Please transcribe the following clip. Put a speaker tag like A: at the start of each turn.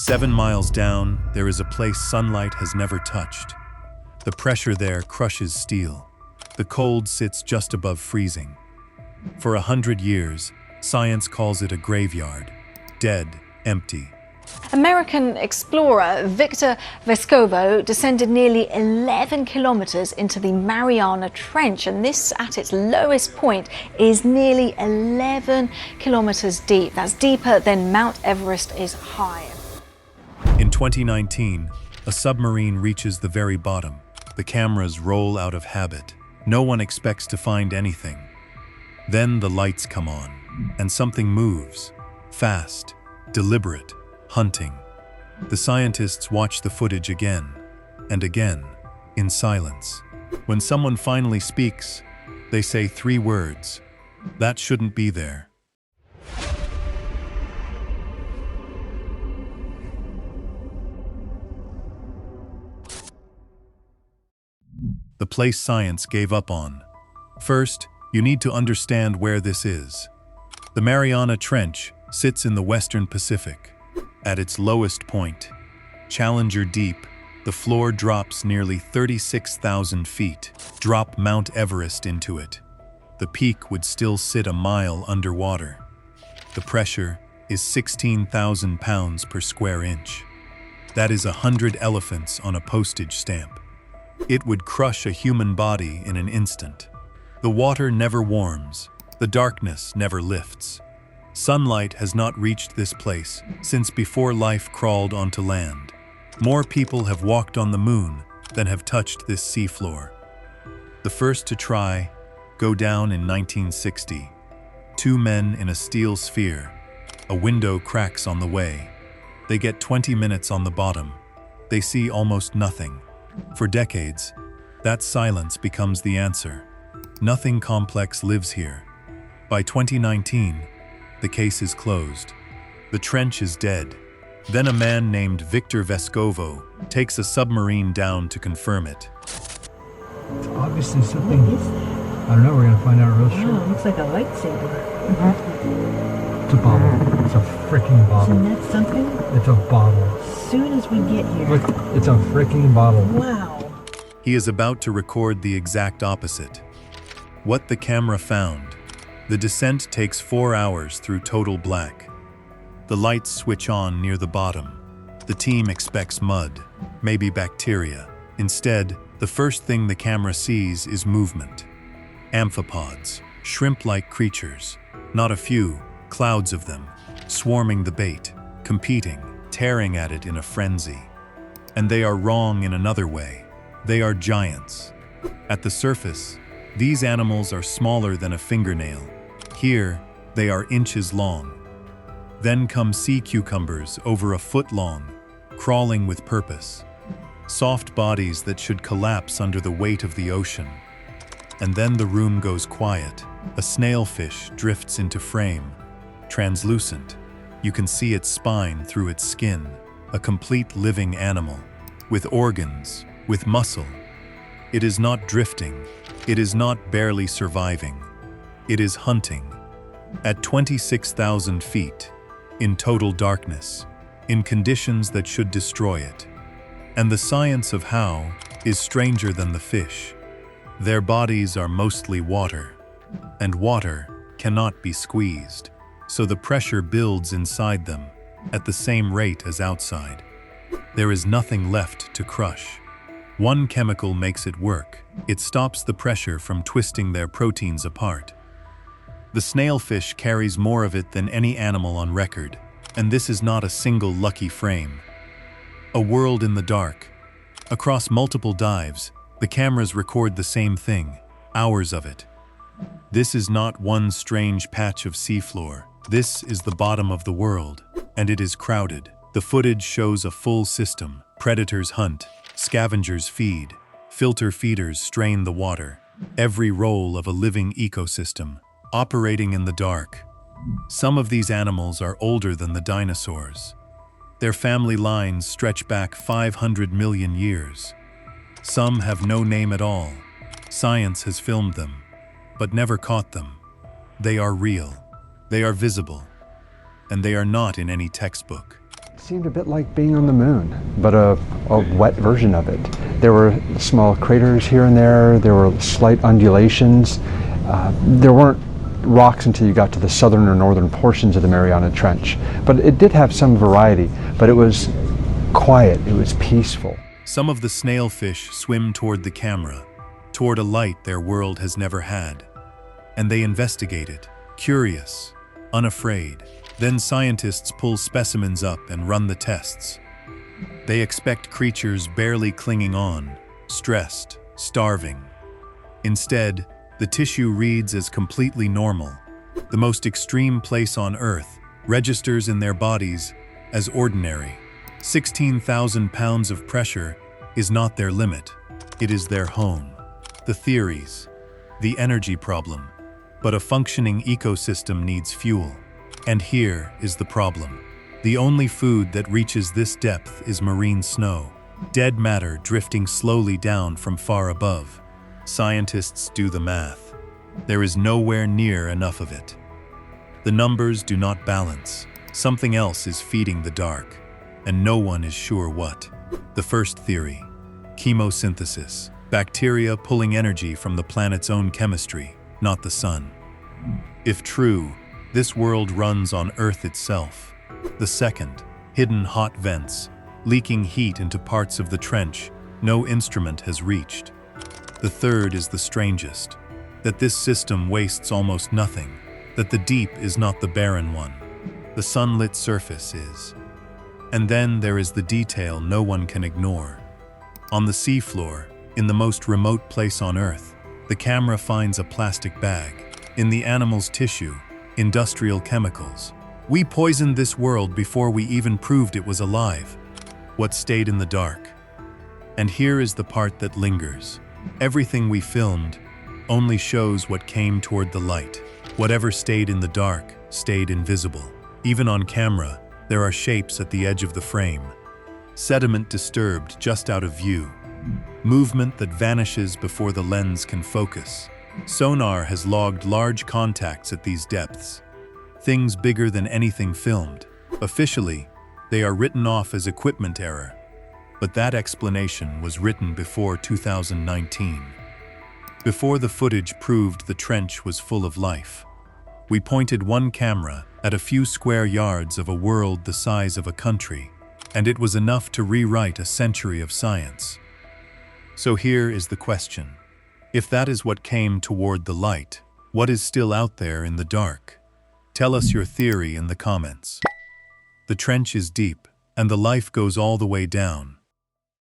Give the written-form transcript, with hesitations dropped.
A: 7 miles down, there is a place sunlight has never touched. The pressure there crushes steel. The cold sits just above freezing. For 100 years, science calls it a graveyard. Dead, empty.
B: American explorer Victor Vescovo descended nearly 11 kilometers into the Mariana Trench, and this, at its lowest point, is nearly 11 kilometers deep. That's deeper than Mount Everest is high.
A: In 2019, a submarine reaches the very bottom. The cameras roll out of habit. No one expects to find anything. Then the lights come on, and something moves. Fast, deliberate, hunting. The scientists watch the footage again and again, in silence. When someone finally speaks, they say 3 words. That shouldn't be there. The place science gave up on. First, you need to understand where this is. The Mariana Trench sits in the western Pacific. At its lowest point, Challenger Deep, the floor drops nearly 36,000 feet. Drop Mount Everest into it. The peak would still sit a mile underwater. The pressure is 16,000 pounds per square inch. That is 100 elephants on a postage stamp. It would crush a human body in an instant. The water never warms. The darkness never lifts. Sunlight has not reached this place since before life crawled onto land. More people have walked on the moon than have touched this seafloor. The first to try go down in 1960. 2 men in a steel sphere. A window cracks on the way. They get 20 minutes on the bottom. They see almost nothing. For decades, that silence becomes the answer. Nothing complex lives here. By 2019, the case is closed. The trench is dead. Then a man named Victor Vescovo takes a submarine down to confirm it.
C: It's obviously something. What is that? I don't know, we're gonna find out real soon.
D: It looks like a lightsaber.
C: It's a bottle. It's a freaking bottle.
D: Isn't that something?
C: It's a bottle.
D: As soon as we get here.
C: Look, it's a freaking bottle.
D: Wow.
A: He is about to record the exact opposite. What the camera found. The descent takes 4 hours through total black. The lights switch on near the bottom. The team expects mud, maybe bacteria. Instead, the first thing the camera sees is movement. Amphipods, shrimp-like creatures. Not a few, clouds of them, swarming the bait, competing, tearing at it in a frenzy. And they are wrong in another way. They are giants. At the surface, these animals are smaller than a fingernail. Here, they are inches long. Then come sea cucumbers over a foot long, crawling with purpose. Soft bodies that should collapse under the weight of the ocean. And then the room goes quiet. A snailfish drifts into frame. Translucent. You can see its spine through its skin. A complete living animal. With organs, with muscle. It is not drifting. It is not barely surviving. It is hunting. At 26,000 feet, in total darkness, in conditions that should destroy it. And the science of how is stranger than the fish. Their bodies are mostly water, and water cannot be squeezed, so the pressure builds inside them at the same rate as outside. There is nothing left to crush. One chemical makes it work. It stops the pressure from twisting their proteins apart. The snailfish carries more of it than any animal on record, and this is not a single lucky frame. A world in the dark. Across multiple dives, the cameras record the same thing, hours of it. This is not one strange patch of seafloor. This is the bottom of the world, and it is crowded. The footage shows a full system. Predators hunt, scavengers feed, filter feeders strain the water. Every role of a living ecosystem, operating in the dark. Some of these animals are older than the dinosaurs. Their family lines stretch back 500 million years. Some have no name at all. Science has filmed them, but never caught them. They are real. They are visible. And they are not in any textbook.
E: It seemed a bit like being on the moon, but a wet version of it. There were small craters here and there. There were slight undulations. There weren't rocks until you got to the southern or northern portions of the Mariana Trench. But it did have some variety, but it was quiet, it was peaceful.
A: Some of the snailfish swim toward the camera, toward a light their world has never had. And they investigate it, curious, unafraid. Then scientists pull specimens up and run the tests. They expect creatures barely clinging on, stressed, starving. Instead, the tissue reads as completely normal. The most extreme place on Earth registers in their bodies as ordinary. 16,000 pounds of pressure is not their limit. It is their home. The theories, the energy problem. But a functioning ecosystem needs fuel. And here is the problem. The only food that reaches this depth is marine snow, dead matter drifting slowly down from far above. Scientists do the math. There is nowhere near enough of it. The numbers do not balance. Something else is feeding the dark, and no one is sure what. The first theory, chemosynthesis, bacteria pulling energy from the planet's own chemistry, not the sun. If true, this world runs on Earth itself. The second, hidden hot vents, leaking heat into parts of the trench no instrument has reached. The third is the strangest, that this system wastes almost nothing, that the deep is not the barren one. The sunlit surface is. And then there is the detail no one can ignore. On the seafloor, in the most remote place on Earth, the camera finds a plastic bag. In the animal's tissue, industrial chemicals. We poisoned this world before we even proved it was alive. What stayed in the dark? And here is the part that lingers. Everything we filmed only shows what came toward the light. Whatever stayed in the dark stayed invisible. Even on camera, there are shapes at the edge of the frame. Sediment disturbed just out of view. Movement that vanishes before the lens can focus. Sonar has logged large contacts at these depths. Things bigger than anything filmed. Officially, they are written off as equipment error. But that explanation was written before 2019. Before the footage proved the trench was full of life. We pointed one camera at a few square yards of a world the size of a country, and it was enough to rewrite a century of science. So here is the question. If that is what came toward the light, what is still out there in the dark? Tell us your theory in the comments. The trench is deep, and the life goes all the way down.